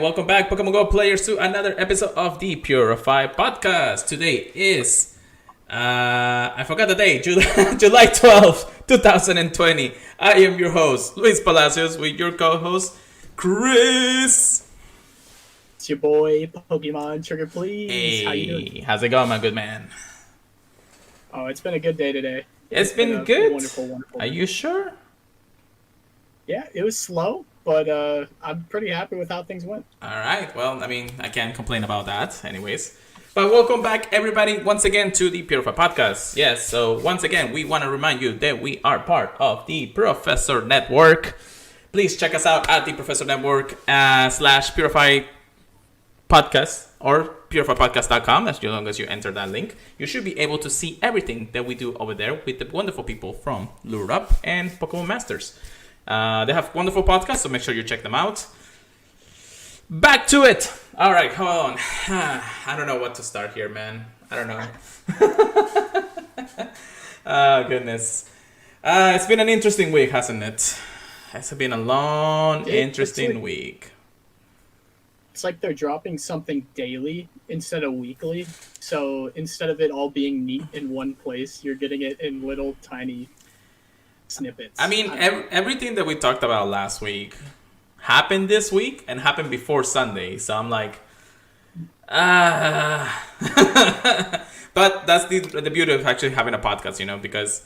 welcome back, Pokemon Go players, to another episode of the Purified Podcast. Today is, I forgot the day, July 12th, 2020. I am your host, Luis Palacios, with your co-host, Chris. It's your boy, Pokemon Trigger, please. Hey, how you doing? How's it going, my good man? Oh, it's been a good day today. It's been good? Wonderful. Are you sure? Yeah, it was slow, but I'm pretty happy with how things went. All right. Well, I mean, I can't complain about that anyways. But welcome back, everybody, once again to the Purified Podcast. Yes, so once again, we want to remind you that we are part of the Professor Network. Please check us out at the Professor Network /Purified Podcast or purifiedpodcast.com. As long as you enter that link, you should be able to see everything that we do over there with the wonderful people from Lure Up and Pokemon Masters. They have wonderful podcasts, so make sure you check them out. Back to it. All right, hold on. I don't know what to start here, man. I don't know. Oh, goodness. It's been an interesting week, hasn't it? It's been a long, interesting week. It's like they're dropping something daily instead of weekly. So instead of it all being neat in one place, you're getting it in little tiny snippets. I mean, everything that we talked about last week happened this week and happened before Sunday. So I'm like, but that's the beauty of actually having a podcast, you know, because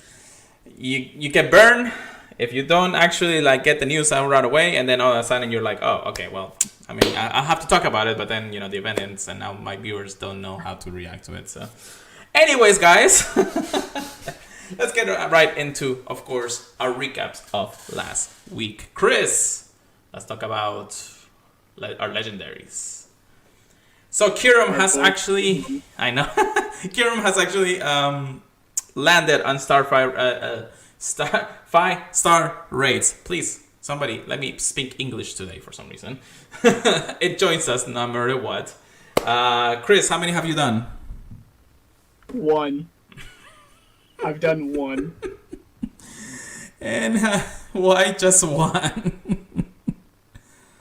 you get burned if you don't actually like get the news out right away, and then all of a sudden you're like, oh, okay, well, I mean, I'll have to talk about it, but then, you know, the event ends and now my viewers don't know how to react to it. So anyways, guys, let's get right into, of course, our recaps of last week. Chris, let's talk about our legendaries. So Kiram has actually, I know, Kiram has actually landed on Starfire 5-star raids. Please, somebody, let me speak English today for some reason. It joins us no matter what. Chris, how many have you done? 1. I've done 1. And why just 1?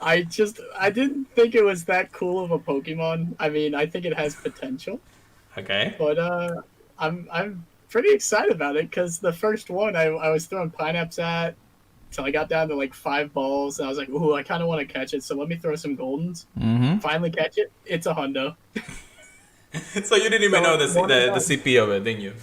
I didn't think it was that cool of a Pokemon. I mean, I think it has potential. Okay. But I'm pretty excited about it because the first one I was throwing pineapples at till I got down to like 5 balls, and I was like, ooh, I kind of want to catch it, so let me throw some Goldens. Mm-hmm. Finally catch it. It's a hundo. So you didn't even know the CP of it, didn't you?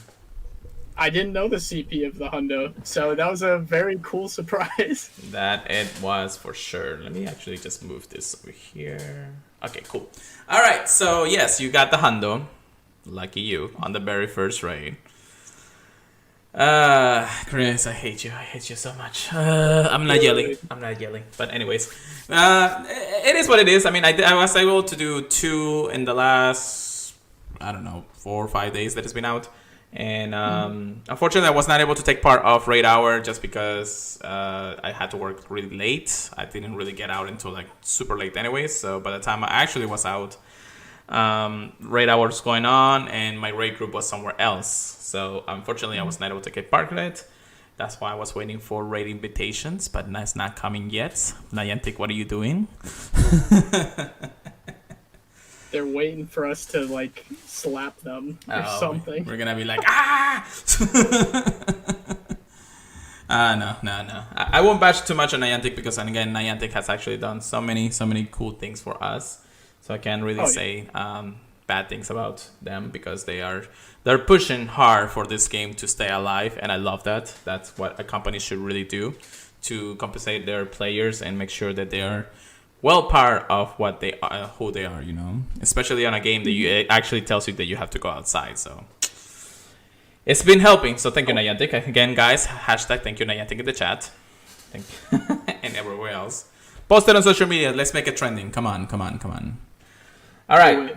I didn't know the CP of the hundo, so that was a very cool surprise. That it was for sure. Let me actually just move this over here. Okay, cool. All right, so yes, you got the hundo. Lucky you on the very first raid. Chris, I hate you so much. I'm not yelling, but anyways, it is what it is. I mean, I was able to do 2 in the last, I don't know, 4 or 5 days that it's been out, and unfortunately I was not able to take part of raid hour just because I had to work really late. I didn't really get out until like super late anyways, so by the time I actually was out, raid hours going on and my raid group was somewhere else, so unfortunately I was not able to get part of it. That's why I was waiting for raid invitations, but that's not coming yet. Niantic, what are you doing? They're waiting for us to like slap them or something. We're gonna be like, ah! No. I won't bash too much on Niantic because, again, Niantic has actually done so many cool things for us. So I can't really say bad things about them because they're pushing hard for this game to stay alive, and I love that. That's what a company should really do, to compensate their players and make sure that they are well part of what they are, who they are, you know. Especially on a game that it actually tells you that you have to go outside. So it's been helping. So thank you, Niantic. Again, guys, hashtag thank you, Niantic, in the chat. Thank you. And everywhere else. Post it on social media. Let's make it trending. Come on. All right.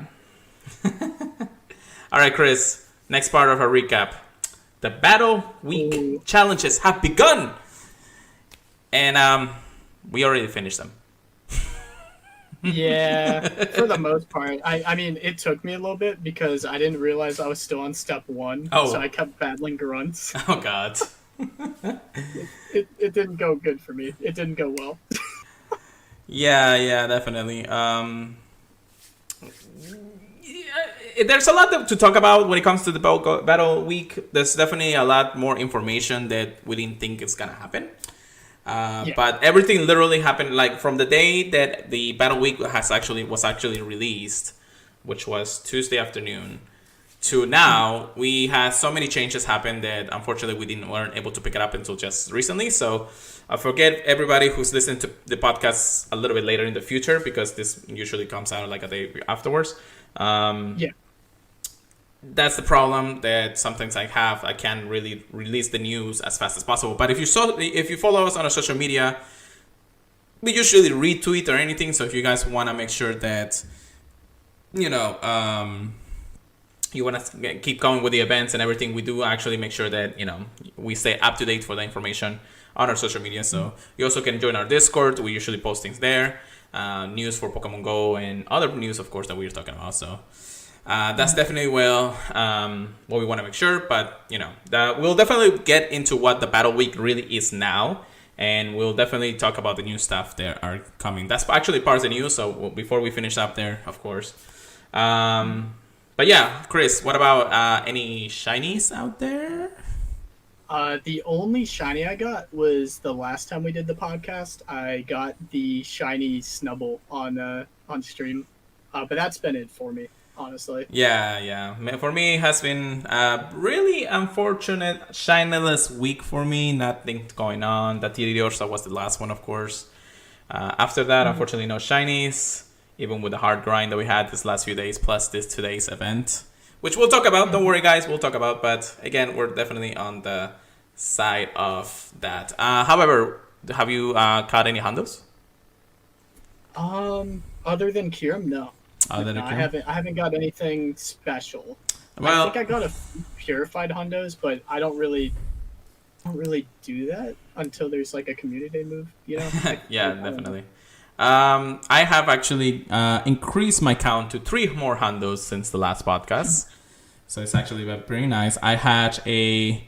All right, Chris. Next part of our recap. The Battle Week challenges have begun. And we already finished them. Yeah, for the most part. I mean, it took me a little bit because I didn't realize I was still on step 1. Oh. So I kept battling grunts. Oh, God. It didn't go good for me. It didn't go well. Yeah, definitely. There's a lot to talk about when it comes to the battle week. There's definitely a lot more information that we didn't think is gonna happen. But everything literally happened like from the day that the battle week was actually released, which was Tuesday afternoon, to now. We had so many changes happen that unfortunately weren't able to pick it up until just recently. So I forget everybody who's listening to the podcast a little bit later in the future, because this usually comes out like a day afterwards. That's the problem that sometimes I have. I can't really release the news as fast as possible. But if you follow us on our social media, we usually retweet or anything. So if you guys want to make sure that, you want to keep going with the events and everything, we do actually make sure that, we stay up to date for the information on our social media. So you also can join our Discord. We usually post things there, news for Pokemon Go and other news, of course, that we were talking about. So that's definitely what we want to make sure. But that we'll definitely get into what the battle week really is now, and we'll definitely talk about the new stuff that are coming. That's actually part of the news. So before we finish up there, of course. But yeah, Chris, what about any shinies out there? The only shiny I got was the last time we did the podcast. I got the shiny Snubble on stream, but that's been it for me, honestly. Yeah. For me, it has been a really unfortunate shinyless week for me. Nothing going on. The Tiriosa was the last one, of course. After that, unfortunately, no shinies. Even with the hard grind that we had this last few days, plus this today's event, which we'll talk about. Don't worry, guys, we'll talk about. But again, we're definitely on the side of that. However, have you caught any Hondos? Other than Kyurem, no. I haven't got anything special. Well, I think I got a few Purified Hondos, but I don't really do that until there's like a community move, Yeah, definitely. I have actually increased my count to 3 more Hondos since the last podcast. So it's actually been pretty nice. I had a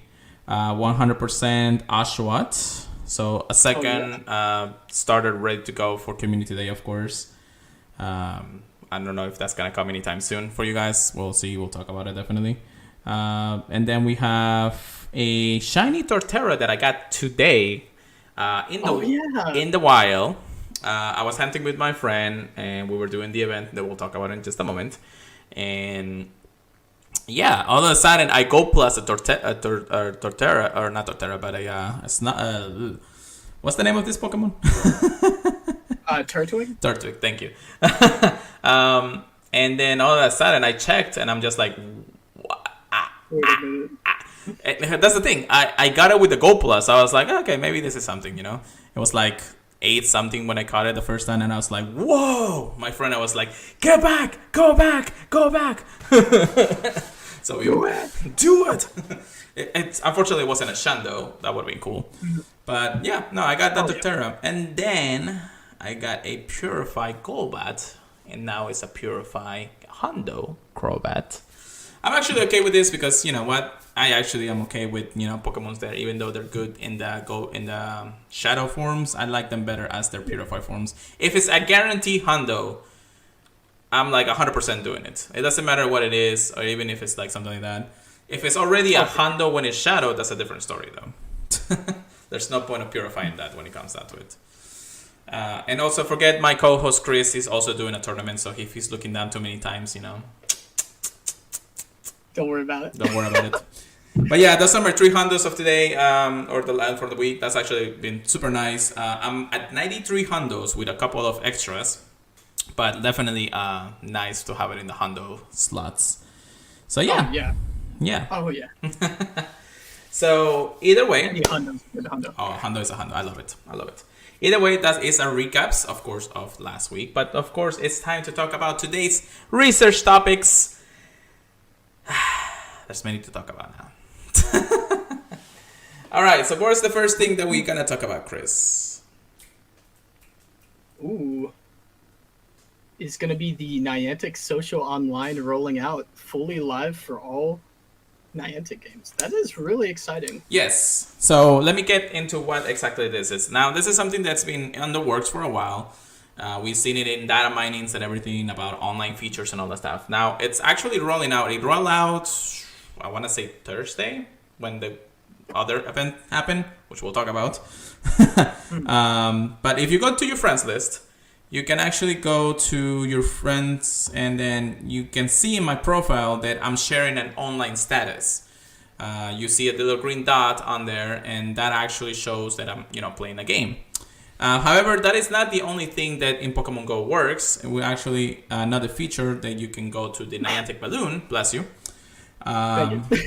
100% Oshawott. So a second starter ready to go for Community Day, of course. I don't know if that's going to come anytime soon for you guys. We'll see. We'll talk about it definitely. And then we have a shiny Torterra that I got today in the wild. I was hunting with my friend, and we were doing the event that we'll talk about in just a moment. And yeah, all of a sudden, I go plus a Torterra, or not Torterra, but it's not. What's the name of this Pokemon? Turtwig. Turtwig, thank you. And then all of a sudden, I checked, and I'm just like, Wait a minute. That's the thing. I got it with the Go Plus. I was like, okay, maybe this is something, It was like 8 something when I caught it the first time, and I was like, whoa. My friend, I was like, get back, go back. So we were, do it. It unfortunately wasn't a Shando. That would have been cool. But yeah, no, I got that Torterra. And then I got a Purified Golbat, and now it's a Purified Hondo Crobat. I'm actually okay with this because, you know what? I actually am okay with, Pokemons that, even though they're good in the shadow forms, I like them better as their purified forms. If it's a guarantee Hondo, I'm like 100% doing it. It doesn't matter what it is, or even if it's like something like that. If it's already a Hondo when it's shadow, that's a different story though. There's no point of purifying that when it comes down to it. And also forget my co-host Chris is also doing a tournament, so if he's looking down too many times, Don't worry about it. But yeah, those are my 3 Hondos of today, or the land for the week. That's actually been super nice. I'm at 93 Hondos with a couple of extras, but definitely nice to have it in the Hondo slots. So yeah. Oh yeah. So either way. Hondo's a Hondo. Oh, Hondo is a Hondo. I love it. Either way, that is our recaps, of course, of last week. But of course, it's time to talk about today's research topics. There's many to talk about now. All right, so what's the first thing that we're gonna talk about, Chris? Ooh, is gonna be the Niantic Social Online rolling out fully live for all Niantic games. That is really exciting. Yes. So let me get into what exactly this is. Now, this is something that's been on the works for a while. We've seen it in data minings and everything about online features and all that stuff. Now it's actually rolling out. It rolled out, I want to say Thursday, when the other event happened, which we'll talk about. But if you go to your friends list, you can actually go to your friends, and then you can see in my profile that I'm sharing an online status. You see a little green dot on there, and that actually shows that I'm, playing a game. However, that is not the only thing that in Pokemon Go works. We actually another feature that you can go to the Niantic balloon. Bless you. Thank you.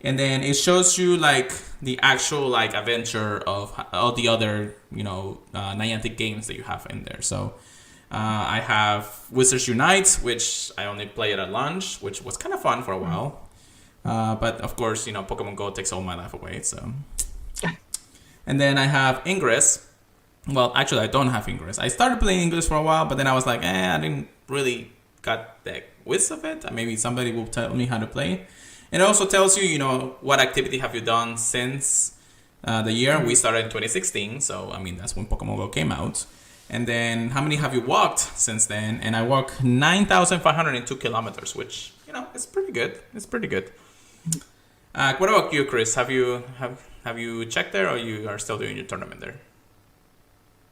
And then it shows you like the actual like adventure of all the other Niantic games that you have in there. So I have Wizards Unite, which I only played at lunch, which was kind of fun for a while. But of course, Pokemon Go takes all my life away. So, and then I have Ingress. Well, actually, I don't have Ingress. I started playing Ingress for a while, but then I was like, I didn't really got the whiz of it. Maybe somebody will tell me how to play. And it also tells you, what activity have you done since the year. We started in 2016, so that's when Pokemon Go came out. And then how many have you walked since then? And I walked 9,502 kilometers, which is pretty good. It's pretty good. What about you, Chris? Have you checked there, or you are still doing your tournament there?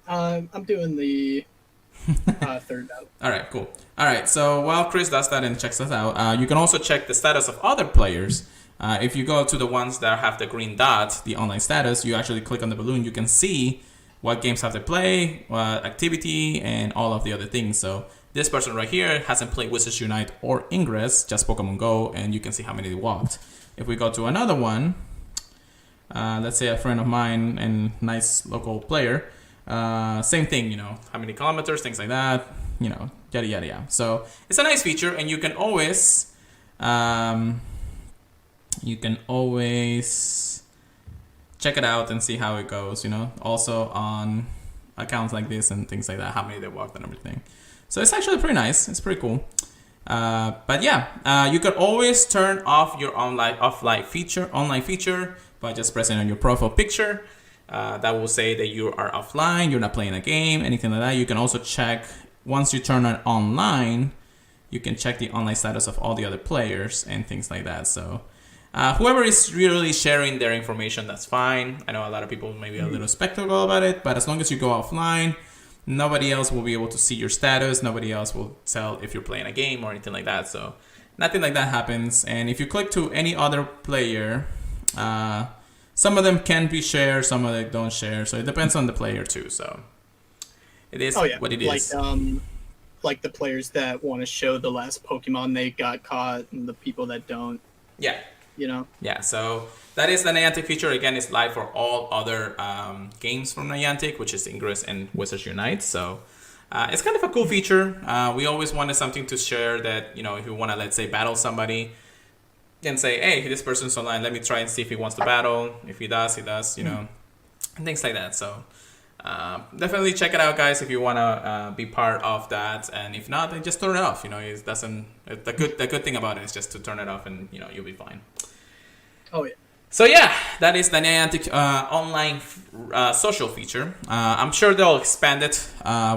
I'm doing the third out. All right, cool. All right, so while Chris does that and checks us out, you can also check the status of other players. If you go to the ones that have the green dot, the online status, you actually click on the balloon. You can see what games have they play, what activity, and all of the other things. So this person right here hasn't played Wizards Unite or Ingress, just Pokemon Go, and you can see how many they walked. If we go to another one, let's say a friend of mine and nice local player, same thing, how many kilometers, things like that, yada, yada, yada. So it's a nice feature, and you can always check it out and see how it goes, also on accounts like this and things like that, how many they walked and everything. So it's actually pretty nice. It's pretty cool. But yeah, you can always turn off your online feature by just pressing on your profile picture. That will say that you are offline, you're not playing a game, anything like that. You can also check, once you turn on online, you can check the online status of all the other players and things like that. So whoever is really sharing their information, that's fine. I know a lot of people may be a little skeptical about it, but as long as you go offline, nobody else will be able to see your status. Nobody else will tell if you're playing a game or anything like that. So nothing like that happens. And if you click to any other player, some of them can be shared, some of them don't share. So it depends on the player too. So it is what it is. Like the players that want to show the last Pokemon they got caught, and the people that don't. Yeah. Yeah. So that is the Niantic feature. Again, it's live for all other games from Niantic, which is Ingress and Wizards Unite. So it's kind of a cool feature. We always wanted something to share that, if you want to, let's say, battle somebody, and say, hey, this person's online, let me try and see if he wants to battle. If he does, and things like that. So definitely check it out, guys, if you want to be part of that. And if not, then just turn it off. The good thing about it is just to turn it off, and you'll be fine. Oh yeah. So yeah, that is the Niantic online social feature. I'm sure they'll expand it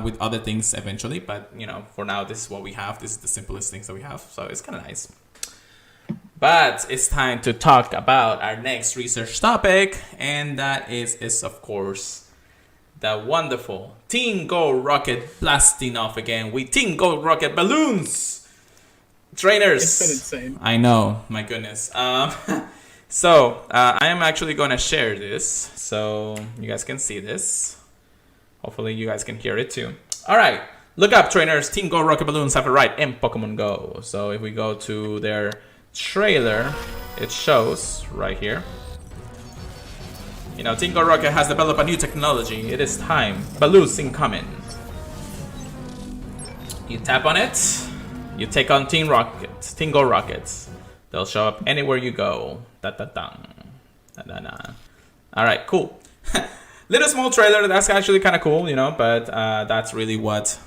with other things eventually, but for now, this is what we have. This is the simplest things that we have, so it's kind of nice. But it's time to talk about our next research topic, and that is of course the wonderful Team Go Rocket blasting off again with Team Go Rocket balloons. Trainers, it's been insane. I know, my goodness. So I am actually going to share this so you guys can see this. Hopefully you guys can hear it too. All right, look up, trainers. Team Go Rocket balloons have a ride in Pokemon Go. So if we go to their trailer, it shows right here. Team Go Rocket has developed a new technology. It is time. Balloons incoming. You tap on it. You take on Team Go Rockets. They'll show up anywhere you go. All right, cool. Little small trailer. That's actually kind of cool, but that's really what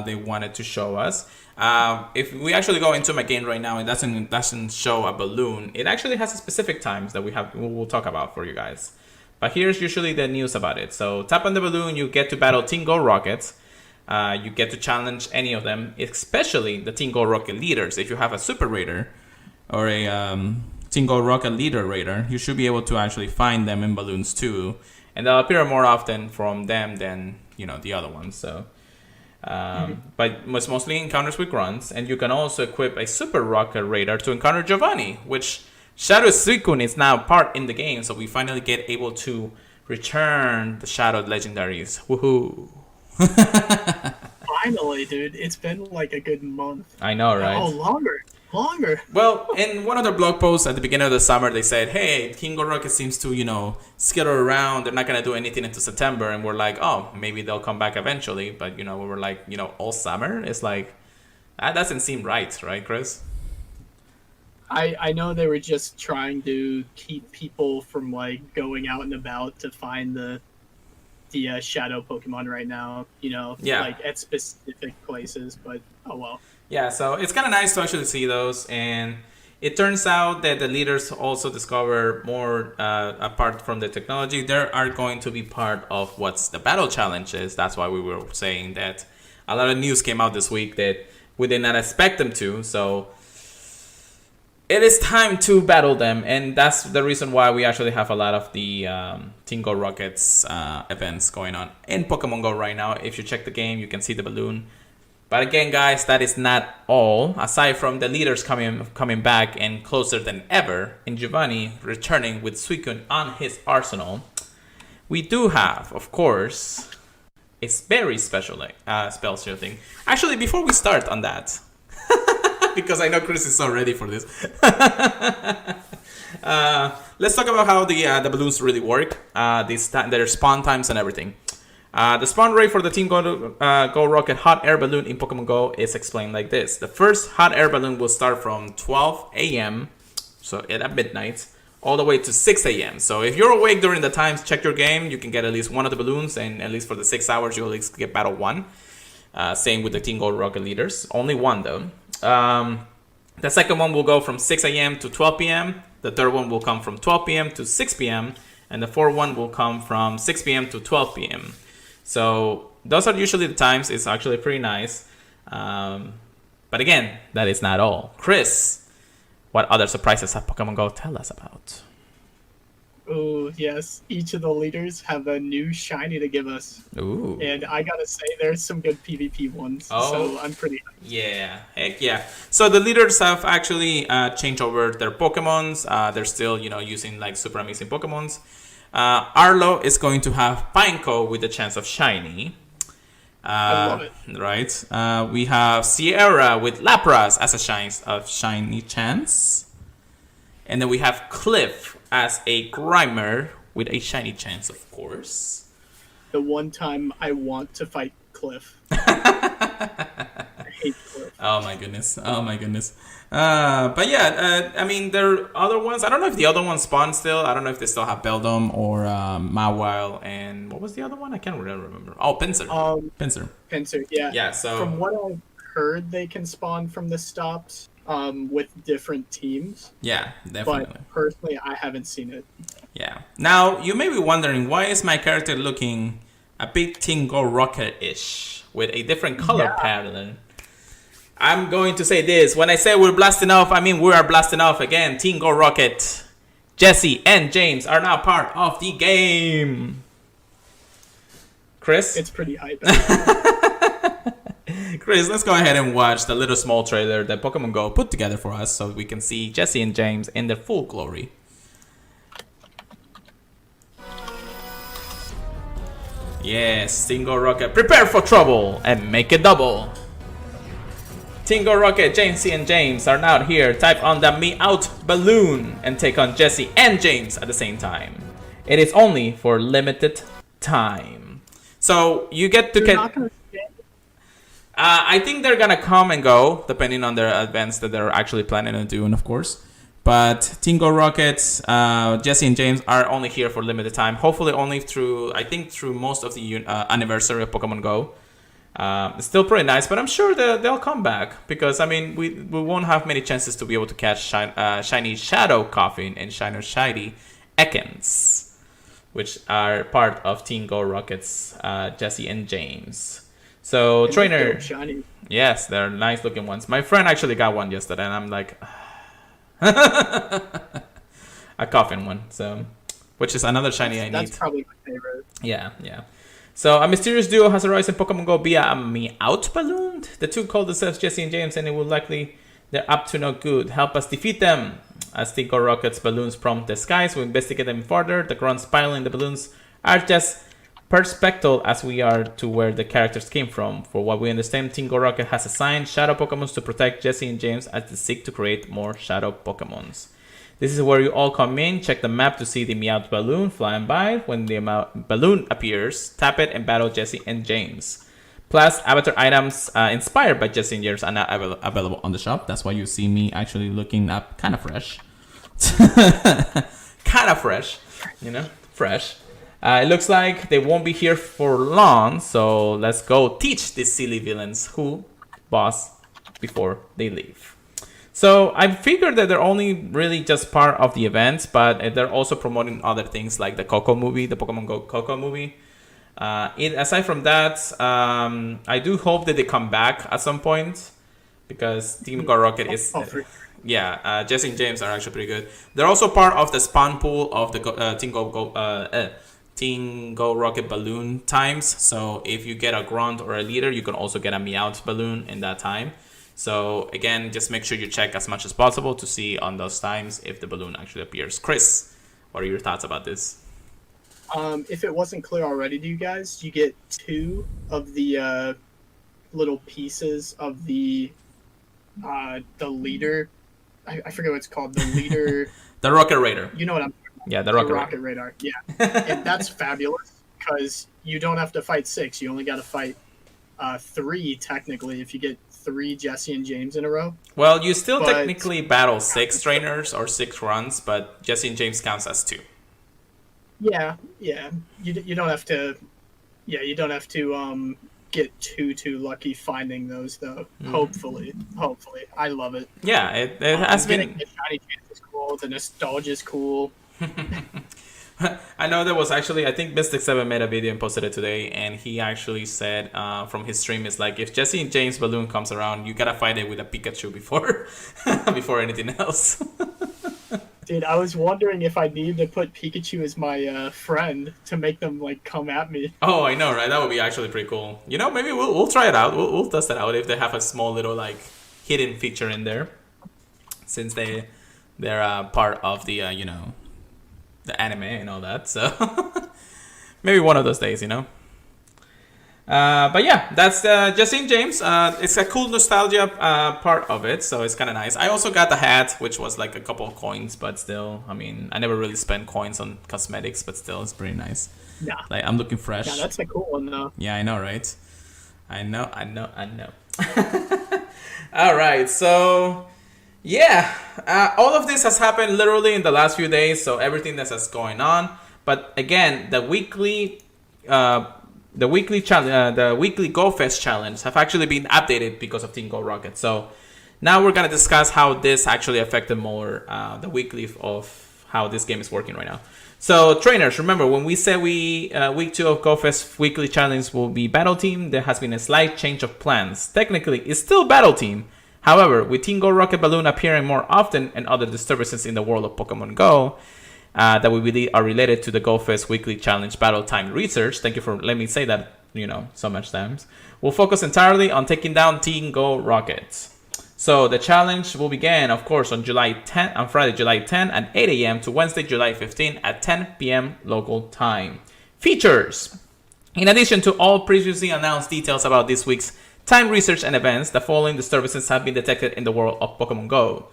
they wanted to show us. If we actually go into my game right now, it doesn't show a balloon. It actually has a specific times that we'll talk about for you guys. But here's usually the news about it. So tap on the balloon, you get to battle Team Go Rockets. You get to challenge any of them, especially the Team Go Rocket leaders. If you have a Super Raider or a Team Go Rocket leader raider, you should be able to actually find them in balloons too, and they'll appear more often from them than the other ones. So, but it's mostly encounters with grunts, and you can also equip a Super Rocket Raider to encounter Giovanni, which Shadow Suicune is now part in the game. So we finally get able to return the Shadow legendaries. Woohoo! Finally, dude. It's been like a good month. I know, right? Oh, longer. Well, in one of their blog posts at the beginning of the summer, they said, hey, King Go Rocket seems to, skitter around. They're not going to do anything until September. And we're like, oh, maybe they'll come back eventually. But, we were like, all summer? It's like, that doesn't seem right, Chris? I know they were just trying to keep people from, like, going out and about to find the shadow Pokemon right now, like at specific places. But, oh well. Yeah, so it's kind of nice to actually see those, and it turns out that the leaders also discover more, apart from the technology, they are going to be part of what's the battle challenges. That's why we were saying that a lot of news came out this week that we did not expect them to, so it is time to battle them, and that's the reason why we actually have a lot of the Team Go Rockets events going on in Pokemon Go right now. If you check the game, you can see the balloon. But again, guys, that is not all. Aside from the leaders coming back and closer than ever, and Giovanni returning with Suicune on his arsenal, we do have, of course, a very special thing. Actually, before we start on that, because I know Chris is so ready for this, let's talk about how the balloons really work, their spawn times and everything. The spawn rate for the Team Go Rocket Hot Air Balloon in Pokemon Go is explained like this. The first hot air balloon will start from 12 a.m., so at midnight, all the way to 6 a.m. So if you're awake during the times, check your game. You can get at least one of the balloons, and at least for the 6 hours, you'll at least get Battle 1. Same with the Team Go Rocket leaders. Only one, though. The second one will go from 6 a.m. to 12 p.m. The third one will come from 12 p.m. to 6 p.m. And the fourth one will come from 6 p.m. to 12 p.m. So those are usually the times. It's actually pretty nice. But again, that is not all. Chris, what other surprises have Pokemon Go tell us about? Oh, yes. Each of the leaders have a new shiny to give us. Ooh. And I gotta say, there's some good PvP ones. Oh, so I'm pretty hyped. Yeah, heck yeah. So the leaders have actually changed over their Pokemons. They're still, using like super amazing Pokemons. Arlo is going to have Pineco with a chance of shiny. I love it. Right. We have Sierra with Lapras as a shiny chance. And then we have Cliff as a Grimer with a shiny chance, of course. The one time I want to fight Cliff. I hate Cliff. Oh my goodness. But yeah, I mean, there are other ones. I don't know if the other ones spawn still. I don't know if they still have Beldum or Mawile. And what was the other one? I can't really remember. Oh, Pinsir. Pinsir, yeah. Yeah, so... From what I've heard, they can spawn from the stops with different teams. Yeah, definitely. But personally, I haven't seen it. Yeah. Now, you may be wondering, why is my character looking a bit Team Go Rocket-ish with a different color pattern? I'm going to say this. When I say we're blasting off, I mean we are blasting off again. Team Go Rocket, Jesse, and James are now part of the game. Chris? It's pretty hype. Chris, let's go ahead and watch the little small trailer that Pokemon Go put together for us so we can see Jesse and James in their full glory. Yes, Team Go Rocket, prepare for trouble and make it double. Team Go Rocket, Jamesy and James are now here. Type on the Me Out balloon and take on Jesse and James at the same time. It is only for limited time. So you get to get... I think they're gonna come and go depending on their events that they're actually planning on doing, of course. But Team Go Rockets, Jesse and James are only here for limited time. Hopefully only through most of the anniversary of Pokemon Go. It's still pretty nice, but I'm sure they'll come back because I mean we won't have many chances to be able to catch shiny Shadow Coffin and shiny Ekans, which are part of Team Go Rockets, Jesse and James. So trainer, yes, they're nice looking ones. My friend actually got one yesterday, and I'm like, a coffin one. So, which is another shiny I need. That's probably my favorite. Yeah. So a mysterious duo has arisen in Pokemon Go via a Meowth balloon. The two call themselves Jesse and James, and it will likely they're up to no good. Help us defeat them. As Tinko Rocket's balloons prompt the skies, we investigate them further. The grunts piling the balloons are just perspective as we are to where the characters came from. For what we understand, Tinko Rocket has assigned Shadow Pokemons to protect Jesse and James as they seek to create more Shadow Pokemons. This is where you all come in. Check the map to see the Meowth balloon flying by. When the balloon appears, tap it and battle Jesse and James. Plus, avatar items inspired by Jesse and James are not available on the shop. That's why you see me actually looking up kind of fresh. Kind of fresh, fresh. It looks like they won't be here for long, so let's go teach these silly villains who boss before they leave. So I figured that they're only really just part of the event, but they're also promoting other things like the Coco movie, the Pokemon Go Coco movie. Aside from that, I do hope that they come back at some point because Team Go Rocket is... Jesse and James are actually pretty good. They're also part of the spawn pool of the Team Go Rocket balloon times. So if you get a Grunt or a Leader, you can also get a Meowth balloon in that time. So again, just make sure you check as much as possible to see on those times if the balloon actually appears. Chris, what are your thoughts about this? If it wasn't clear already to you guys, you get 2 of the little pieces of the leader. I forget what it's called. The leader. The Rocket Radar. You know what I'm talking about. Yeah, the Rocket Radar. Yeah. And that's fabulous because you don't have to fight 6. You only got to fight 3 technically if you get 3 Jesse and James in a row. Well, you still technically battle 6 trainers or 6 runs, but Jesse and James counts as 2. Yeah. You don't have to. Yeah, you don't have to get too lucky finding those though. Hopefully, I love it. Yeah, it has been. The shiny chance is cool. The nostalgia is cool. I know there was actually, I think Mystic 7 made a video and posted it today, and he actually said from his stream, it's like, if Jesse and James balloon comes around, you gotta fight it with a Pikachu before anything else. Dude, I was wondering if I needed to put Pikachu as my friend to make them like come at me. Oh, I know, right? That would be actually pretty cool. Maybe we'll try it out. We'll test it out if they have a small little like hidden feature in there, since they're part of the the anime and all that. So maybe one of those days, But yeah, that's Jesse and James. It's a cool nostalgia part of it, so it's kind of nice. I also got the hat, which was like a couple of coins, but still, I mean, I never really spent coins on cosmetics, but still, it's pretty nice. Yeah. Like, I'm looking fresh. Yeah, that's a cool one, though. Yeah, I know, right? I know. All right, so... yeah, all of this has happened literally in the last few days, so everything that's going on. But again, the weekly Go Fest challenge have actually been updated because of Team Go Rocket. So now we're gonna discuss how this actually affected more the weekly of how this game is working right now. So trainers, remember when we said week 2 of Go Fest weekly challenge will be Battle Team, there has been a slight change of plans. Technically, it's still Battle Team. However, with Team Go Rocket Balloon appearing more often and other disturbances in the world of Pokemon Go that we believe are related to the Go Fest Weekly Challenge Battle Time research, thank you for letting me say that, so much times, we'll focus entirely on taking down Team Go Rocket. So the challenge will begin, of course, on Friday, July 10 at 8 a.m. to Wednesday, July 15 at 10 p.m. local time. Features. In addition to all previously announced details about this week's time research and events, the following disturbances have been detected in the world of Pokemon Go.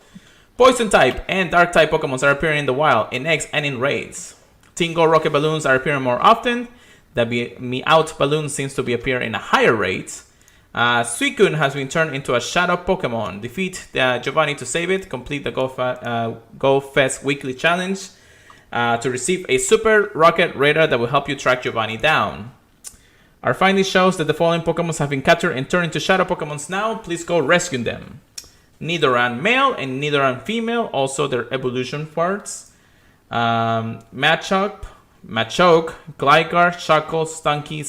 Poison type and dark type Pokemon are appearing in the wild, in eggs and in raids. Team Go Rocket balloons are appearing more often. The Meowth balloon seems to be appearing in a higher rate. Suicune has been turned into a shadow Pokemon. Defeat Giovanni to save it. Complete the Go Fest weekly challenge to receive a Super Rocket Radar that will help you track Giovanni down. Our finding shows that the following Pokemon have been captured and turned into Shadow Pokemons now. Please go rescue them. Nidoran male and Nidoran female, also their evolution parts. Machoke, Gligar, Shackle, Stunky,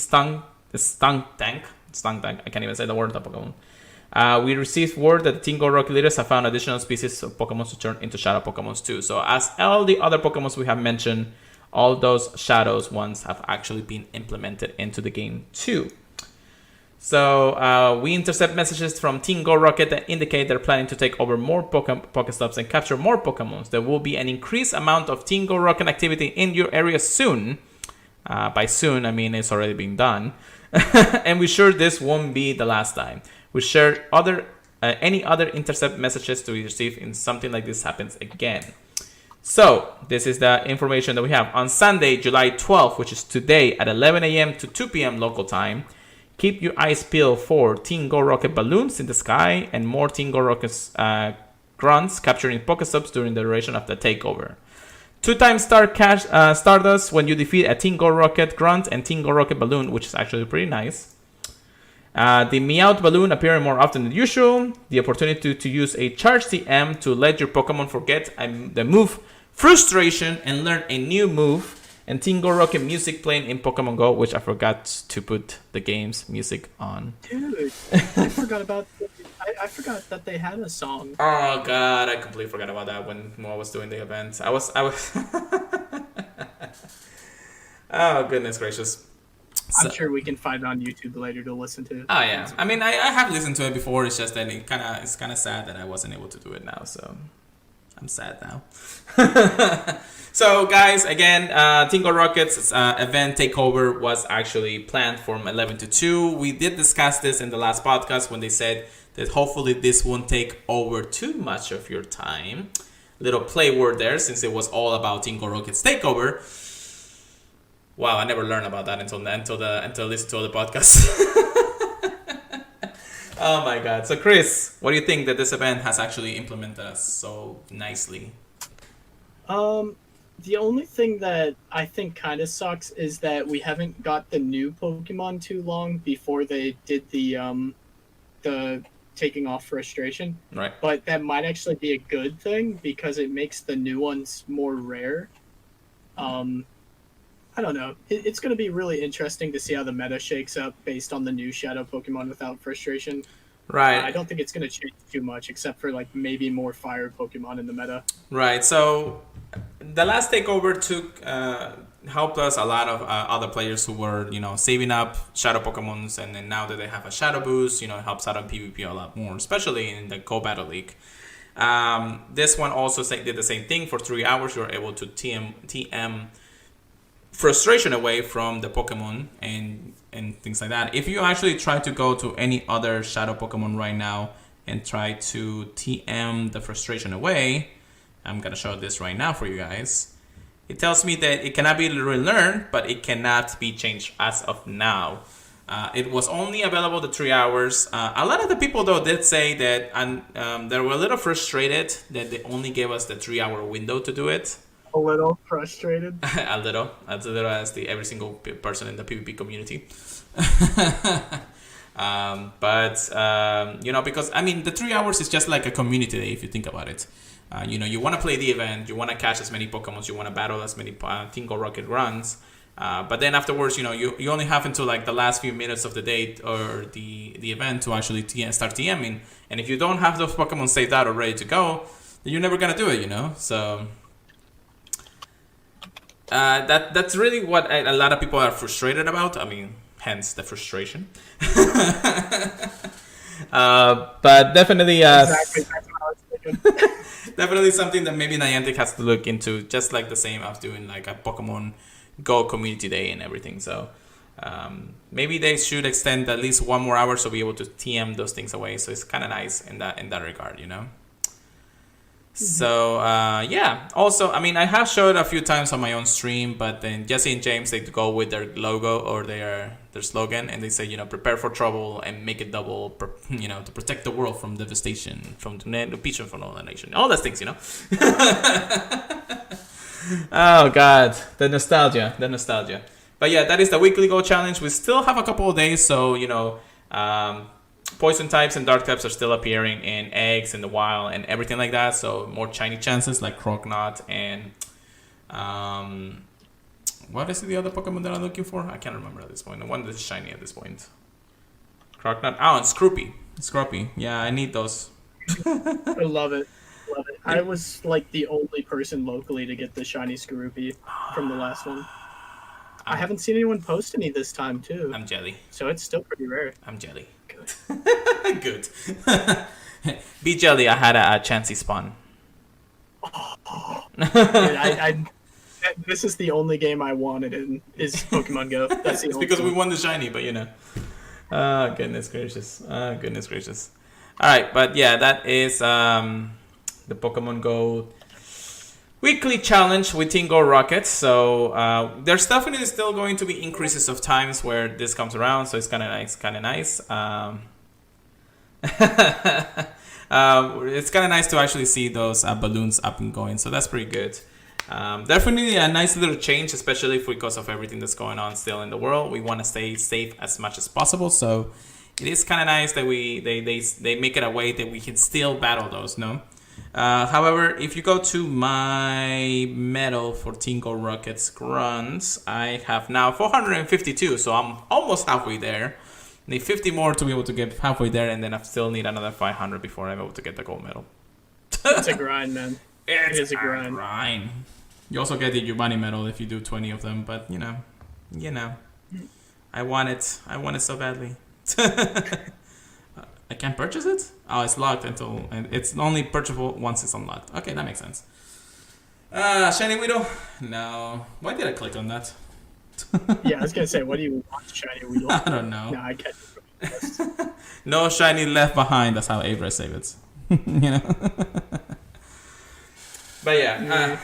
Stunk Tank. tongue. I can't even say the word of Pokemon. We received word that the Team Go Rocket leaders have found additional species of Pokemon to turn into Shadow Pokemon too. So as all the other Pokemon we have mentioned, all those Shadows ones have actually been implemented into the game too. So we intercept messages from Team Go Rocket that indicate they're planning to take over more Pokestops and capture more Pokemon. There will be an increased amount of Team Go Rocket activity in your area soon. By soon, I mean it's already been done. And we're sure this won't be the last time. We share any other intercept messages to receive in something like this happens again. So this is the information that we have. On Sunday, July 12th, which is today at 11 a.m. to 2 p.m. local time, keep your eyes peeled for Team Go Rocket balloons in the sky and more Team Go Rocket grunts capturing Pokestops during the duration of the takeover. 2-time Stardust when you defeat a Team Go Rocket grunt and Team Go Rocket balloon, which is actually pretty nice. The Meowth balloon appearing more often than usual. The opportunity to use a Charge TM to let your Pokemon forget the move Frustration and learn a new move. And Team Go Rocket music playing in Pokemon Go, which I forgot to put the game's music on. Dude, I forgot about. I forgot that they had a song. Oh god, I completely forgot about that when I was doing the event. I was. Oh goodness gracious. I'm sure we can find it on YouTube later to listen to. Oh yeah, I mean I have listened to it before. It's just that it's kind of sad that I wasn't able to do it now. So I'm sad now. So guys, again, Team Go Rocket's event takeover was actually planned from 11 to 2. We did discuss this in the last podcast when they said that hopefully this won't take over too much of your time. Little play word there, since it was all about Team Go Rocket's takeover. Wow, I never learned about that until listening to all the podcasts. Oh my god. So Chris, what do you think that this event has actually implemented us so nicely? The only thing that I think kind of sucks is that we haven't got the new Pokemon too long before they did the taking off frustration. Right. But that might actually be a good thing because it makes the new ones more rare. I don't know. It's going to be really interesting to see how the meta shakes up based on the new Shadow Pokemon without frustration. Right. I don't think it's going to change too much, except for like maybe more fire Pokemon in the meta. Right. So the last takeover helped us a lot of other players who were saving up Shadow Pokemons, and then now that they have a Shadow boost, it helps out on PvP a lot more, especially in the Go Battle League. This one also did the same thing. For 3 hours, you're able to TM frustration away from the Pokemon and things like that. If you actually try to go to any other Shadow Pokemon right now and try to TM the frustration away, I'm gonna show this right now for you guys. It tells me that it cannot be relearned, but it cannot be changed as of now. It was only available the 3 hours. A lot of the people though did say that they were a little frustrated that they only gave us the 3 hour window to do it. A little frustrated. a little as every single person in the PvP community. Because I mean the 3 hours is just like a community day if you think about it. You want to play the event, you want to catch as many Pokemon, you want to battle as many Team Go Rocket runs, but then afterwards, you only have until like the last few minutes of the day or the event to actually start TMing, and if you don't have those Pokemon saved out or ready to go, then you're never gonna do it, so. That's really what a lot of people are frustrated about. I mean, hence the frustration. But definitely, Exactly. That's what I was thinking. definitely something that maybe Niantic has to look into, just like the same as doing like a Pokemon Go community day and everything. So maybe they should extend at least 1 more hour so be able to TM those things away. So it's kind of nice in that regard, So yeah, also I mean I have showed a few times on my own stream, but then Jesse and James, they go with their logo or their slogan, and they say prepare for trouble and make it double, to protect the world from devastation, from the from all the nation, all those things, Oh god, the nostalgia. But yeah, that is the weekly Go challenge. We still have a couple of days, so poison types and dark types are still appearing in eggs in the wild and everything like that. So more shiny chances like Croagnknot and what is the other Pokemon that I'm looking for? I can't remember at this point. The one that's shiny at this point. Crocknut. Oh, and Scroopy. Yeah, I need those. I love it. I was like the only person locally to get the shiny Skorupi from the last one. I haven't seen anyone post any this time too. I'm jelly. So it's still pretty rare. I'm jelly. Good. Good. Be jelly. I had a Chansey spawn. This is the only game I wanted in is Pokemon Go. That's the it's only because one. we won the shiny, but you know. Goodness gracious. Goodness gracious. All right, but yeah, that is the Pokemon Go weekly challenge with Team Go Rocket. So there's definitely still going to be increases of times where this comes around. So it's kind of nice. It's kind of nice to actually see those balloons up and going. So that's pretty good. Definitely a nice little change, especially because of everything that's going on still in the world. We want to stay safe as much as possible. So it is kind of nice that they make it a way that we can still battle those, no? However, if you go to my medal for Team Go Rockets grunts, I have now 452, so I'm almost halfway there. Need 50 more to be able to get halfway there, and then I still need another 500 before I'm able to get the gold medal. It's a grind, man. It is a grind. You also get the Giovanni medal if you do 20 of them, but you know, I want it so badly. I can't purchase it? Oh, it's locked until it's only purchasable once it's unlocked. Okay, that makes sense. Shiny Weedle? No. Why did I click on that? Yeah, I was gonna say, what do you want, Shiny Weedle? I don't know. No, I can't. No shiny left behind. That's how Abra saved it. You know. But yeah.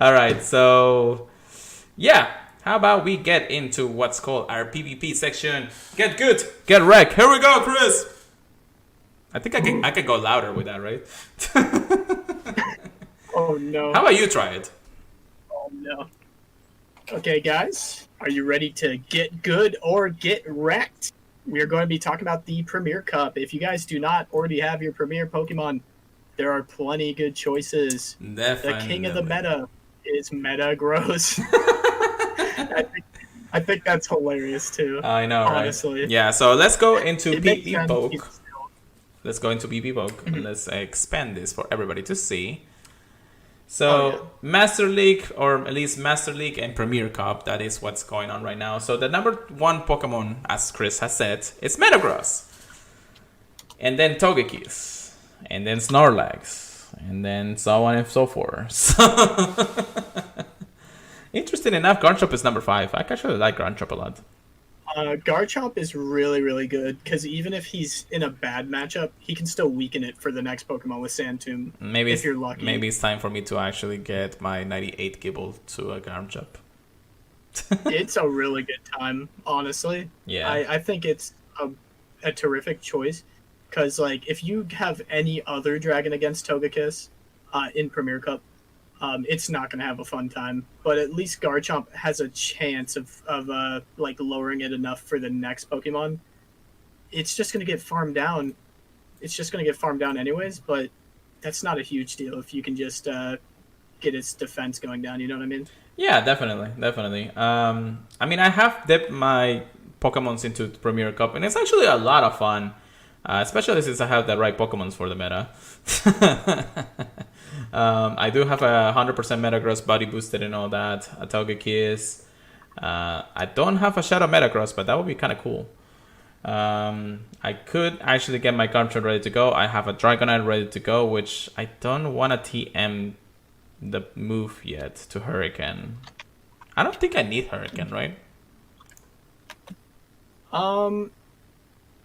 All right. So yeah. How about we get into what's called our PvP section? Get good, get wrecked. Here we go, Chris. I think I can go louder with that, right? Oh no. How about you try it? Oh no. Okay, guys, are you ready to get good or get wrecked? We are going to be talking about the Premier Cup. If you guys do not already have your Premier Pokemon, there are plenty good choices. Definitely. The king of the meta is Metagross. I think that's hilarious too. I know, honestly. Right? Yeah, so let's go into PP Poke. Let's go into PP Poke and let's expand this for everybody to see. So Master League, or at least Master League and Premier Cup, that is what's going on right now. So the number one Pokemon, as Chris has said, is Metagross. And then Togekiss. And then Snorlax. And then so on and so forth. Interesting enough, Garchomp is number 5. I actually like Garchomp a lot. Garchomp is really, really good, because even if he's in a bad matchup, he can still weaken it for the next Pokemon with Sand Tomb, if you're lucky. Maybe it's time for me to actually get my 98 Gibble to a Garchomp. It's a really good time, honestly. Yeah. I think it's a terrific choice, because like if you have any other Dragon against Togekiss in Premier Cup, it's not going to have a fun time. But at least Garchomp has a chance of like lowering it enough for the next Pokemon. It's just going to get farmed down. It's just going to get farmed down anyways, but that's not a huge deal if you can just get its defense going down, you know what I mean? Yeah, definitely. I mean, I have dipped my Pokemons into Premier Cup, and it's actually a lot of fun. Especially since I have the right Pokemons for the meta. I do have a 100% Metagross body boosted and all that. A Togekiss. I don't have a Shadow Metagross, but that would be kind of cool. I could actually get my Garchomp ready to go. I have a Dragonite ready to go, which I don't want to TM the move yet to Hurricane. I don't think I need Hurricane, right?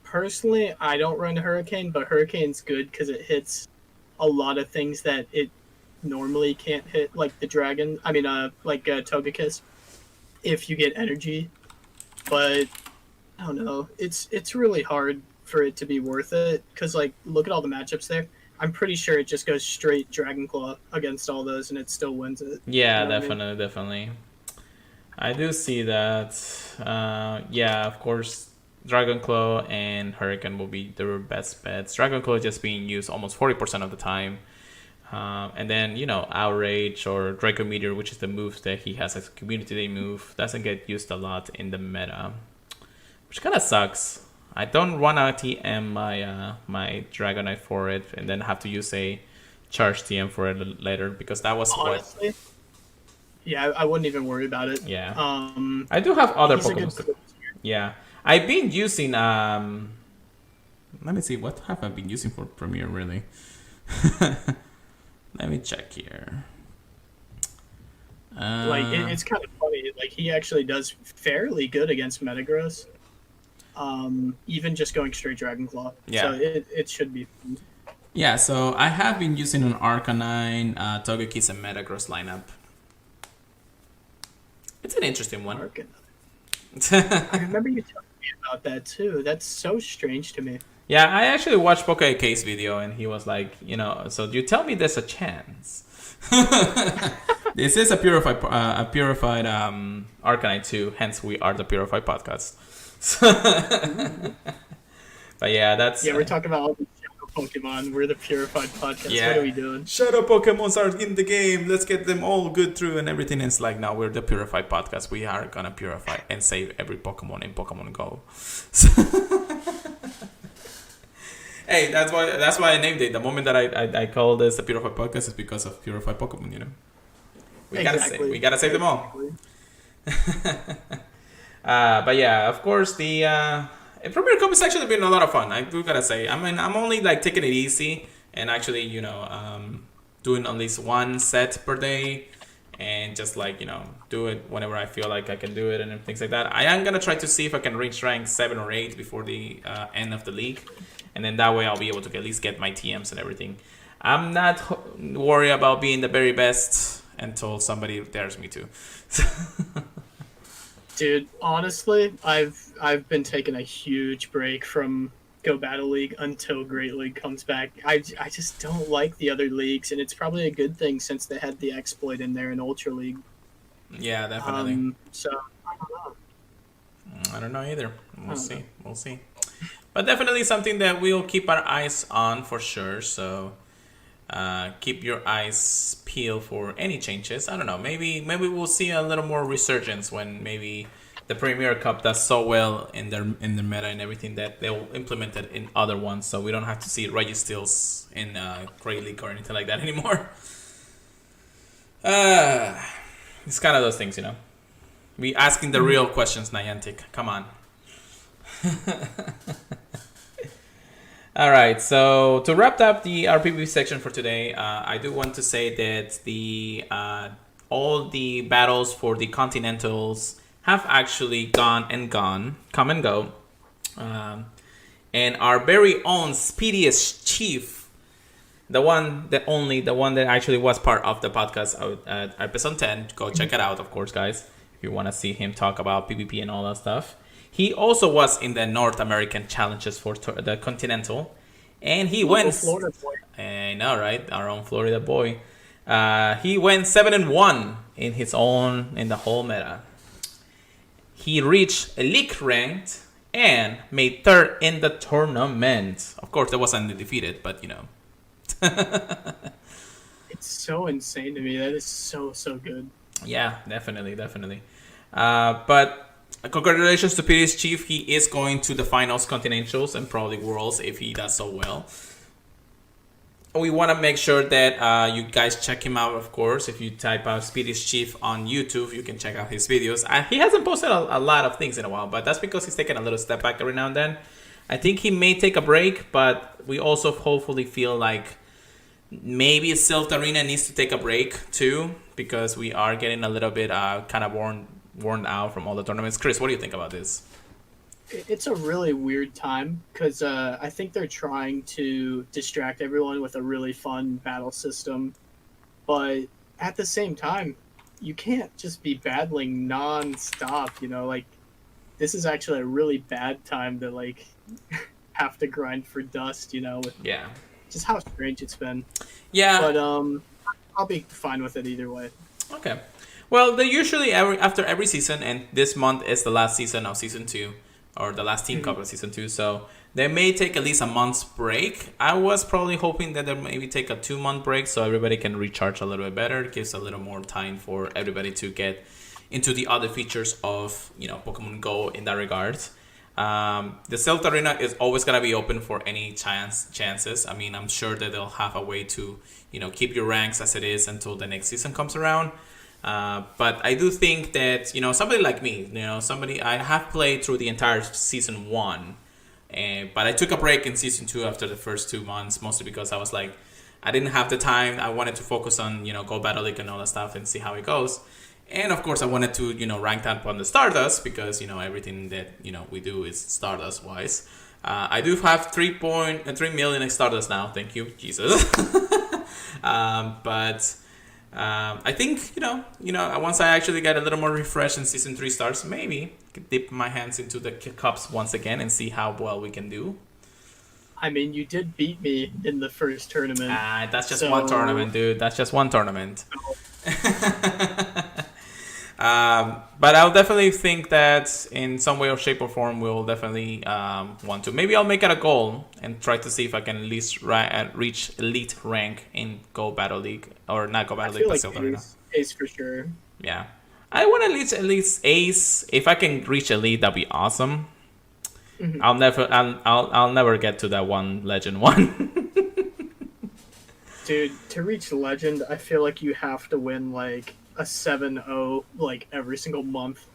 Personally, I don't run Hurricane, but Hurricane's good because it hits a lot of things that it normally can't hit, like the Dragon. I mean, like Togekiss, if you get Energy. But I don't know. It's really hard for it to be worth it because, like, look at all the matchups there. I'm pretty sure it just goes straight Dragon Claw against all those, and it still wins it. Yeah, you know definitely. I do see that. Yeah, of course. Dragon Claw and Hurricane will be their best bets. Dragon Claw just being used almost 40% of the time. And then, you know, Outrage or Draco Meteor, which is the move that he has as a Community Day move, doesn't get used a lot in the meta. I'm which kind of sucks. I don't want to TM my Dragonite for it and then have to use a charge TM for it later because that was honestly. What. Yeah, I wouldn't even worry about it. Yeah. I do have other Pokemon. Yeah, I've been using. Let me see, what have I been using for Premier really? Let me check here. It's kind of funny. Like he actually does fairly good against Metagross. Even just going straight Dragon Claw. Yeah. So it should be fun. Yeah. So I have been using an Arcanine, Togekiss, and Metagross lineup. It's an interesting one. I remember you telling me about that too. That's so strange to me. Yeah, I actually watched Pokécase video and he was like, so you tell me there's a chance. This is a purified Arcanine too, hence we are the Purified Podcast. But yeah, that's... Yeah, we're talking about all the shadow Pokemon. We're the Purified Podcast. Yeah. What are we doing? Shadow Pokemons are in the game. Let's get them all good through and everything. It's like, no, we're the Purified Podcast. We are gonna purify and save every Pokemon in Pokemon Go. Hey, that's why I named it. The moment that I call this the Purified Podcast is because of Purified Pokemon, We gotta save them all. But yeah, of course the Premier Cup has actually been a lot of fun. I do gotta say. I mean, I'm only like taking it easy and actually, doing at least one set per day and just like, do it whenever I feel like I can do it and things like that. I am gonna try to see if I can reach rank 7 or 8 before the end of the league. And then that way I'll be able to at least get my TMs and everything. I'm not worried about being the very best until somebody dares me to. Dude, honestly, I've been taking a huge break from Go Battle League until Great League comes back. I just don't like the other leagues, and it's probably a good thing since they had the exploit in there in Ultra League. Yeah, definitely. So, I don't know. I don't know either. We'll see. But definitely something that we'll keep our eyes on for sure. So keep your eyes peeled for any changes. I don't know. Maybe we'll see a little more resurgence when maybe the Premier Cup does so well in their meta and everything that they'll implement it in other ones. So we don't have to see Registeels in Great League or anything like that anymore. It's kind of those things, We asking the real questions, Niantic. Come on. All right, so to wrap up the RPP section for today, I do want to say that the all the battles for the Continentals have actually come and go. And our very own Speediest Chief, the one that actually was part of the podcast at episode 10, go check it out, of course, guys, if you want to see him talk about PvP and all that stuff. He also was in the North American challenges for the Continental, and he went. Florida boy. I know, right? Our own Florida boy. He went 7-1 in the whole meta. He reached Elite ranked and made 3rd in the tournament. Of course, there wasn't undefeated, but It's so insane to me. That is so good. Yeah, definitely. But congratulations to Speediest Chief. He is going to the finals, Continentals, and probably Worlds if he does so well. We want to make sure that you guys check him out, of course. If you type out Speediest Chief on YouTube, you can check out his videos. He hasn't posted a lot of things in a while, but that's because he's taking a little step back every now and then. I think he may take a break, but we also hopefully feel like maybe Silph needs to take a break too, because we are getting a little bit kind of worn out from all the tournaments. Chris, what do you think about this? It's a really weird time because I think they're trying to distract everyone with a really fun battle system, but at the same time, you can't just be battling non-stop, like this is actually a really bad time to like have to grind for dust, with just how strange it's been. Yeah. But I'll be fine with it either way. Okay. Well, they usually after every season, and this month is the last season of season 2, or the last Team Cup of season 2, so they may take at least a month's break. I was probably hoping that they maybe take a 2-month break so everybody can recharge a little bit better. It gives a little more time for everybody to get into the other features of Pokemon Go in that regard. The Celta Arena is always gonna be open for any chances. I mean, I'm sure that they'll have a way to, keep your ranks as it is until the next season comes around. But I do think that, somebody like me, I have played through the entire season 1, but I took a break in season 2 after the first 2 months, mostly because I was like, I didn't have the time. I wanted to focus on, Go Battle League and all that stuff and see how it goes. And of course, I wanted to, rank up on the Stardust because, everything that, we do is Stardust wise. I do have 3.3 million Stardust now. Thank you, Jesus. But I think, once I actually get a little more refresh and season 3 starts, maybe I could dip my hands into the cups once again and see how well we can do. I mean, you did beat me in the first tournament. That's just one tournament, dude. That's just one tournament. But I'll definitely think that in some way or shape or form we'll definitely want to. Maybe I'll make it a goal and try to see if I can at least reach elite rank in Go Battle League. Or not Go Battle League, but Silver Arena. Ace for sure. Yeah. I want to reach at least Ace. If I can reach elite, that'd be awesome. Mm-hmm. I'll never get to that one Legend one. Dude, to reach Legend, I feel like you have to win like a 7-0 like every single month.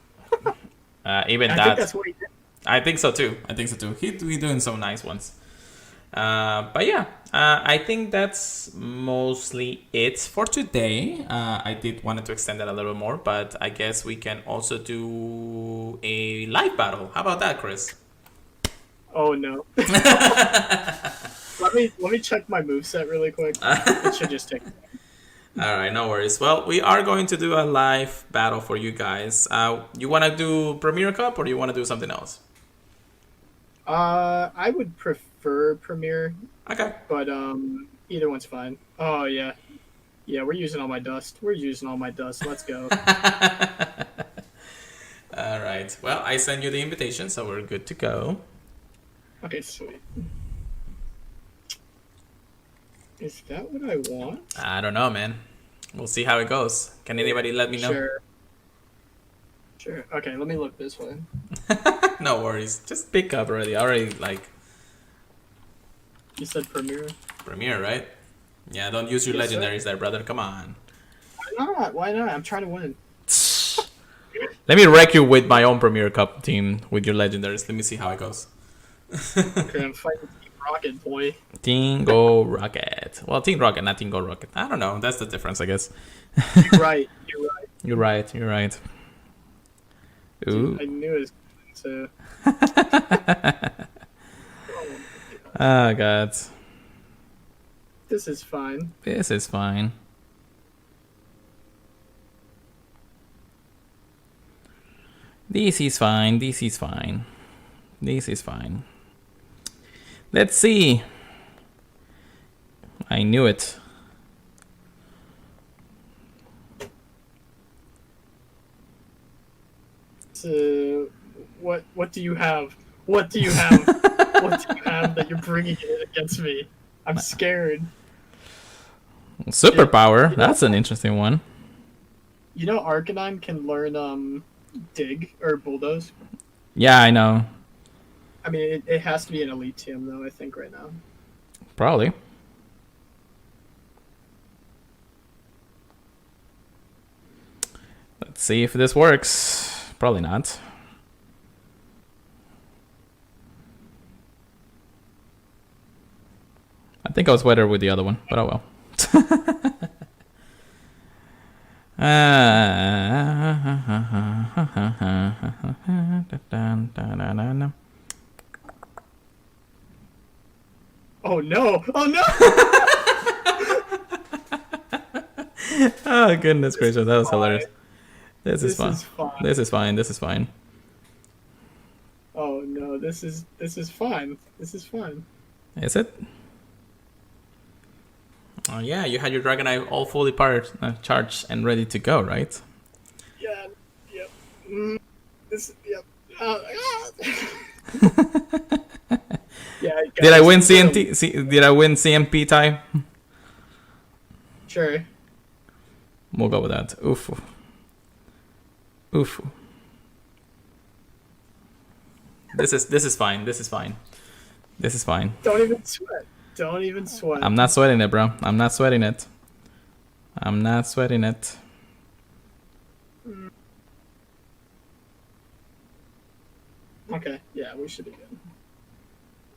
I think that's what he did. I think so too. He's doing some nice ones. But yeah, I think that's mostly it for today. I did wanted to extend that a little more, but I guess we can also do a live battle. How about that, Chris? Oh no. Let me check my moveset really quick. It should just take. Alright, no worries. Well, we are going to do a live battle for you guys. You want to do Premier Cup or do you want to do something else? I would prefer Premier. Okay. But either one's fine. Oh yeah. Yeah, we're using all my dust. Let's go. Alright. Well, I send you the invitation, so we're good to go. Okay, sweet. Is that what I want? I don't know, man. We'll see how it goes. Can anybody let me know? Sure. Okay, let me look this way. No worries. Just pick up already. You said Premier? Premier, right? Yeah, don't use your legendaries there, brother. Come on. Why not? I'm trying to win. Let me wreck you with my own Premier Cup team with your legendaries. Let me see how it goes. Okay, I'm fighting Team Rocket, boy. Team Go Rocket. Well, Team Rocket, not Team Go Rocket. I don't know. That's the difference, I guess. You're right. You're right. Ooh. Dude, I knew it was so. Oh, God. This is fine. This is fine. Let's see. I knew it. So, what do you have? What do you have that you're bringing it against me? I'm scared. Superpower. That's an interesting one. You know, Arcanine can learn dig or bulldoze. Yeah, I know. I mean, it has to be an elite team though. I think right now. Probably. Let's see if this works. Probably not. I think I was better with the other one, but oh well. Oh no! Oh no! Oh goodness gracious, that was hilarious. This is fine. This is fine. Oh no, this is fine. Is it? Oh yeah, you had your Dragonite all fully charged and ready to go, right? Yeah. Yep. Yep. Yeah. Did I win CNT? Did I win CMP tie? Sure. We'll go with that. Oof. This is fine. This is fine. This is fine. Don't even sweat. Don't even sweat. I'm not sweating it, bro. I'm not sweating it. I'm not sweating it. Okay, yeah, we should be good.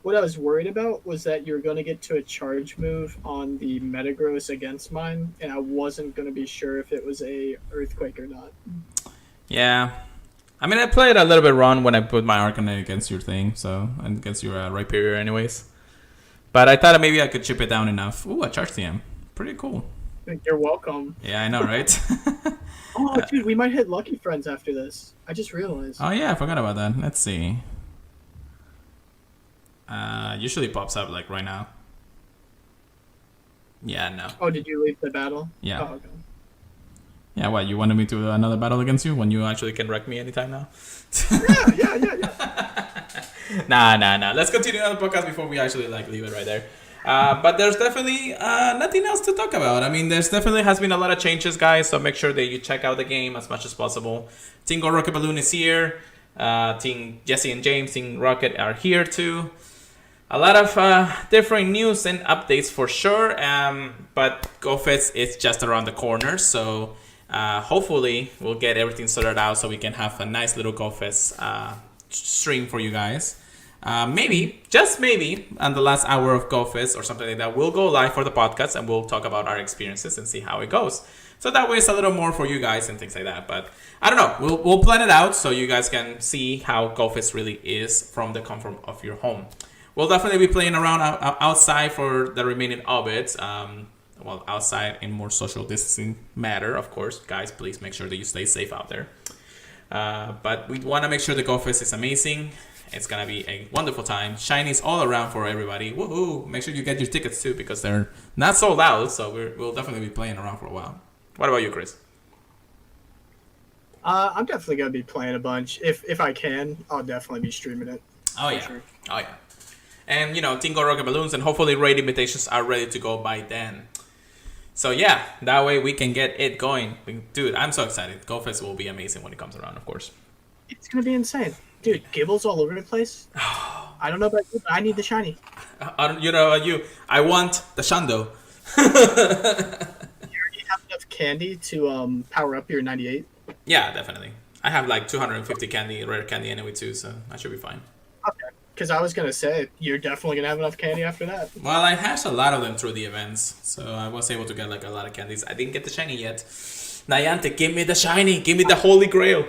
What I was worried about was that you're going to get to a charge move on the Metagross against mine, and I wasn't going to be sure if it was a Earthquake or not. Yeah. I mean, I played a little bit wrong when I put my Arcanine against your thing, so, and against your Rhyperior anyways. But I thought maybe I could chip it down enough. Ooh, a Charge TM. Pretty cool. You're welcome. Yeah, I know, right? Oh, dude, we might hit Lucky Friends after this. I just realized. Oh, yeah, I forgot about that. Let's see. Usually pops up, like, right now. Yeah, no. Oh, did you leave the battle? Yeah. Oh, okay. Yeah, what, you wanted me to do another battle against you when you actually can wreck me anytime now? Yeah. Nah. Let's continue on the podcast before we actually, like, leave it right there. But there's definitely nothing else to talk about. I mean, there's definitely has been a lot of changes, guys, so make sure that you check out the game as much as possible. Team Go Rocket Balloon is here. Team Jesse and James, Team Rocket are here too. A lot of different news and updates for sure, but GoFest is just around the corner, so hopefully we'll get everything sorted out so we can have a nice little GoFest stream for you guys. Maybe, just maybe, on the last hour of GoFest or something like that, we'll go live for the podcast and we'll talk about our experiences and see how it goes. So that way it's a little more for you guys and things like that. But I don't know, we'll plan it out so you guys can see how GoFest really is from the comfort of your home. We'll definitely be playing around outside for the remaining of it. Well, outside in more social distancing matter, of course. Guys, please make sure that you stay safe out there. But we want to make sure the GoFest is amazing. It's going to be a wonderful time. Shinies all around for everybody. Woohoo! Make sure you get your tickets too because they're not sold out. So we'll definitely be playing around for a while. What about you, Chris? I'm definitely going to be playing a bunch. If I can, I'll definitely be streaming it. Oh, yeah. Sure. Oh, yeah. And, Team Go Rocket Balloons and hopefully raid invitations are ready to go by then. So, yeah, that way we can get it going. Dude, I'm so excited. GoFest will be amazing when it comes around, of course. It's going to be insane. Dude, Gibble's all over the place. I don't know about you, but I need the shiny. I want the Shando. You already have enough candy to power up your 98? Yeah, definitely. I have like 250 rare candy anyway too, so I should be fine. Okay. Because I was going to say, you're definitely going to have enough candy after that. Well, I hashed a lot of them through the events, so I was able to get like a lot of candies. I didn't get the shiny yet. Niantic, give me the shiny. Give me the Holy Grail.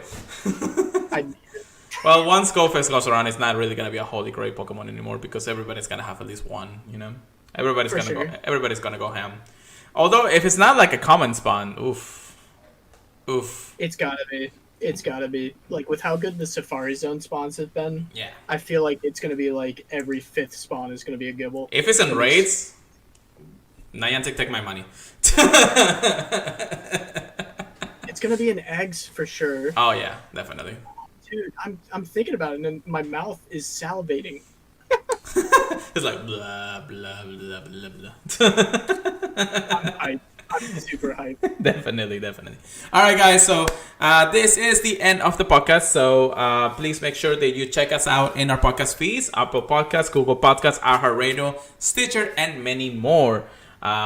I need it. Well, once GoFest goes around, it's not really going to be a Holy Grail Pokemon anymore because everybody's going to have at least one, Everybody's going to go ham. Although, if it's not like a common spawn, oof. It's got to be. It's got to be. Like, with how good the Safari Zone spawns have been, yeah, I feel like it's going to be like every 5th spawn is going to be a Gibble. If it's in raids, Niantic, take my money. It's going to be in eggs for sure. Oh, yeah, definitely. Dude, I'm thinking about it, and my mouth is salivating. It's like, blah, blah, blah, blah, blah. I'm super hyped. Definitely. All right, guys. So this is the end of the podcast. So please make sure that you check us out in our podcast feeds: Apple Podcasts, Google Podcasts, iHeartRadio, Stitcher, and many more.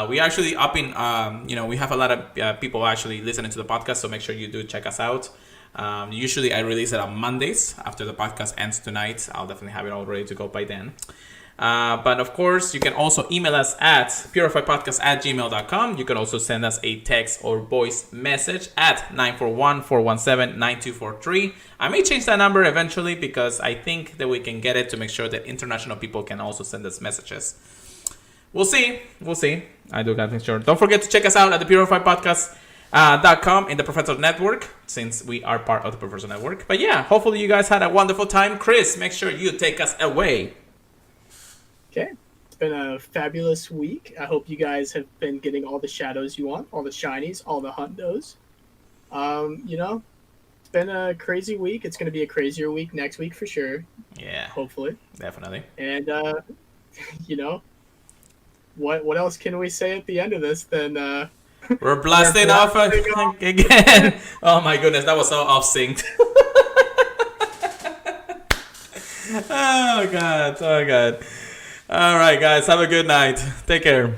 We actually we have a lot of people actually listening to the podcast. So make sure you do check us out. Usually I release it on Mondays after the podcast ends tonight. I'll definitely have it all ready to go by then. But of course, you can also email us at purifiedpodcast@gmail.com. You can also send us a text or voice message at 941-417-9243. I may change that number eventually because I think that we can get it to make sure that international people can also send us messages. We'll see. I do got to make sure. Don't forget to check us out at the purifiedpodcast.com in the Professor Network, since we are part of the Professor Network. But yeah, hopefully you guys had a wonderful time. Chris, make sure you take us away. Okay. It's been a fabulous week. I hope you guys have been getting all the shadows you want, all the shinies, all the hundos. It's been a crazy week. It's going to be a crazier week next week for sure. Yeah. Hopefully. Definitely. And, what else can we say at the end of this than, we're blasting off again. Oh my goodness, that was so off-synced. Oh God. Oh God. All right, guys. Have a good night. Take care.